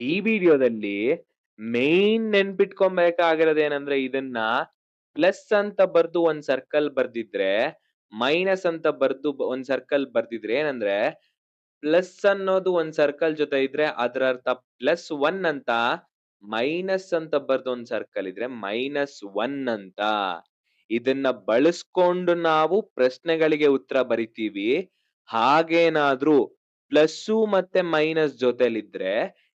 ಈ ವಿಡಿಯೋದಲ್ಲಿ ಮೇನ್ ನೆನ್ಪಿಟ್ಕೊಬೇಕಾಗಿರೋದೇನಂದ್ರೆ ಇದನ್ನ ಪ್ಲಸ್ ಅಂತ ಬರ್ದು ಒಂದ್ ಸರ್ಕಲ್ ಬರ್ದಿದ್ರೆ, ಮೈನಸ್ ಅಂತ ಬರ್ದು ಒಂದ್ ಸರ್ಕಲ್ ಬರ್ದಿದ್ರೆ ಏನಂದ್ರೆ ಪ್ಲಸ್ ಅನ್ನೋದು ಒಂದ್ ಸರ್ಕಲ್ ಜೊತೆ ಇದ್ರೆ ಅದರ ಅರ್ಥ +1 ಅಂತ, ಮೈನಸ್ ಅಂತ ಬರ್ದು ಒಂದ್ ಸರ್ಕಲ್ ಇದ್ರೆ -1 ಅಂತ. ಇದನ್ನ ಬಳಸ್ಕೊಂಡು ನಾವು ಪ್ರಶ್ನೆಗಳಿಗೆ ಉತ್ತರ ಬರಿತೀವಿ. ಹಾಗೇನಾದ್ರೂ ಪ್ಲಸ್ಸು ಮತ್ತೆ ಮೈನಸ್ ಜೊತೆಲಿದ್ರೆ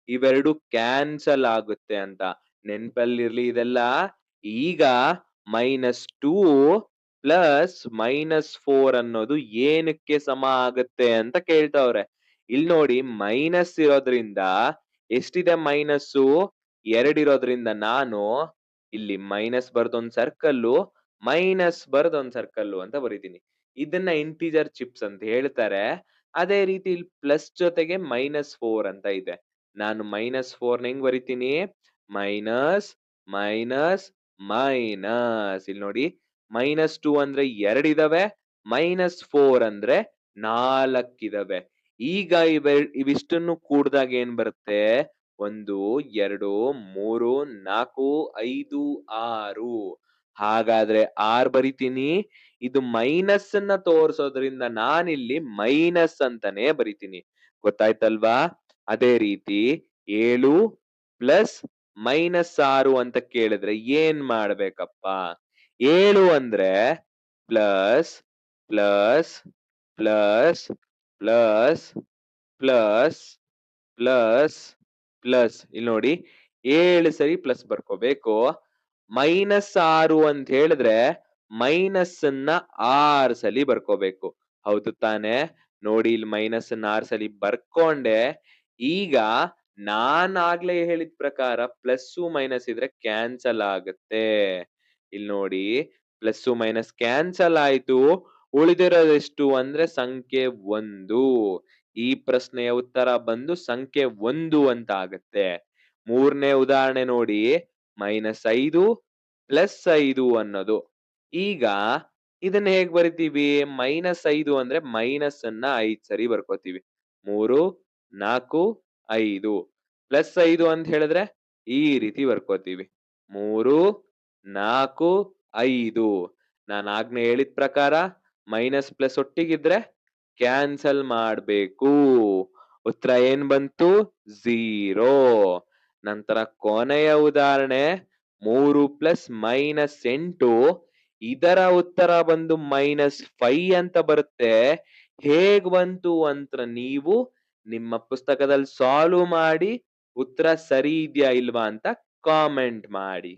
ಇವೆರಡು ಕ್ಯಾನ್ಸಲ್ ಆಗುತ್ತೆ ಅಂತ. ನೆನ್ಪಲ್ಲಿರ್ಲಿ ಇದೆಲ್ಲ. ಈಗ -2 ಪ್ಲಸ್ -4 ಅನ್ನೋದು ಏನಕ್ಕೆ ಸಮ ಆಗತ್ತೆ ಅಂತ ಕೇಳ್ತಾವ್ರೆ. ಇಲ್ ನೋಡಿ ಮೈನಸ್ ಇರೋದ್ರಿಂದ ಎಷ್ಟಿದೆ ಮೈನಸ್ಸು? 2 ಇರೋದ್ರಿಂದ ನಾನು ಇಲ್ಲಿ ಮೈನಸ್ ಬರ್ದೊಂದ್ ಸರ್ಕಲ್ಲು, ಮೈನಸ್ ಬರ್ದೊಂದ್ ಸರ್ಕಲ್ಲು ಅಂತ ಬರೀತೀನಿ. ಇದನ್ನ ಇಂಟಿಜರ್ ಚಿಪ್ಸ್ ಅಂತ ಹೇಳ್ತಾರೆ. ಅದೇ ರೀತಿ ಇಲ್ಲಿ ಪ್ಲಸ್ ಜೊತೆಗೆ -4 ಅಂತ ಇದೆ. ನಾನು -4ನ ಹೆಂಗ್ ಬರಿತೀನಿ? Minus, minus, minus. ಇಲ್ಲಿ ನೋಡಿ -2 ಅಂದ್ರೆ 2 ಇದಾವೆ, -4 ಅಂದ್ರೆ 4 ಇದಾವೆ. ಈಗ ಇವಿಷ್ಟನ್ನು ಕೂಡ್ದಾಗ ಏನ್ ಬರುತ್ತೆ? 1, 2, 3, 4, 5, 6. ಹಾಗಾದ್ರೆ 6 ಬರಿತೀನಿ. ಇದು ಮೈನಸ್ ಅನ್ನ ತೋರ್ಸೋದ್ರಿಂದ ನಾನಿಲ್ಲಿ ಮೈನಸ್ ಅಂತಾನೆ ಬರಿತೀನಿ. ಗೊತ್ತಾಯ್ತಲ್ವಾ? ಅದೇ ರೀತಿ 7 ಪ್ಲಸ್ -6 ಅಂತ ಕೇಳಿದ್ರೆ ಏನ್ ಮಾಡ್ಬೇಕಪ್ಪ? 7 ಅಂದ್ರೆ plus, plus, plus, plus, plus, plus, plus. ಇಲ್ಲಿ ನೋಡಿ 7 ಸರಿ ಪ್ಲಸ್ ಬರ್ಕೋಬೇಕು. -6 ಅಂತ ಹೇಳಿದ್ರೆ ಮೈನಸ್ ಅನ್ನ 6 ಸಲಿ ಬರ್ಕೋಬೇಕು. ಹೌದು ತಾನೇ? ನೋಡಿ ಇಲ್ಲಿ ಮೈನಸ್ ಅನ್ನ 6 ಸಲಿ ಬರ್ಕೊಂಡೆ. ಈಗ ನಾನ್ ಆಗ್ಲೇ ಹೇಳಿದ ಪ್ರಕಾರ ಪ್ಲಸ್ಸು ಮೈನಸ್ ಇದ್ರೆ ಕ್ಯಾನ್ಸಲ್ ಆಗುತ್ತೆ. ಇಲ್ಲಿ ನೋಡಿ ಪ್ಲಸ್ಸು ಮೈನಸ್ ಕ್ಯಾನ್ಸಲ್ ಆಯ್ತು. ಉಳಿದಿರೋದೆಷ್ಟು ಅಂದ್ರೆ ಸಂಖ್ಯೆ 1. ಈ ಪ್ರಶ್ನೆಯ ಉತ್ತರ ಬಂದು ಸಂಖ್ಯೆ 1 ಅಂತ ಆಗತ್ತೆ. ಮೂರನೇ ಉದಾಹರಣೆ ನೋಡಿ -5 +5 ಅನ್ನೋದು. ಈಗ ಇದನ್ನ ಹೇಗ್ ಬರಿತೀವಿ? -5 ಅಂದ್ರೆ ಮೈನಸ್ ಅನ್ನ 5 ಸರಿ ಬರ್ಕೋತೀವಿ. 3, 4, 5 +5 ಅಂತ ಹೇಳಿದ್ರೆ ಈ ರೀತಿ ಬರ್ಕೋತೀವಿ. 3, 4, 5. ನಾನು ಆಗ್ಲೇ ಹೇಳಿದ ಪ್ರಕಾರ ಮೈನಸ್ ಪ್ಲಸ್ ಒಟ್ಟಿಗಿದ್ರೆ ಕ್ಯಾನ್ಸಲ್ ಮಾಡ್ಬೇಕು. ಉತ್ತರ ಏನ್ ಬಂತು? 0. ನಂತರ ಕೊನೆಯ ಉದಾಹರಣೆ 3 ಪ್ಲಸ್ -8. ಇದರ ಉತ್ತರ ಬಂದು -5 ಅಂತ ಬರುತ್ತೆ. ಹೇಗ್ ಬಂತು ಅಂತ ನೀವು ನಿಮ್ಮ ಪುಸ್ತಕದಲ್ಲಿ ಸಾಲ್ವ್ ಮಾಡಿ ಉತ್ತರ ಸರಿ ಇದ್ಯಾ ಇಲ್ವಾ ಅಂತ ಕಾಮೆಂಟ್ ಮಾಡಿ.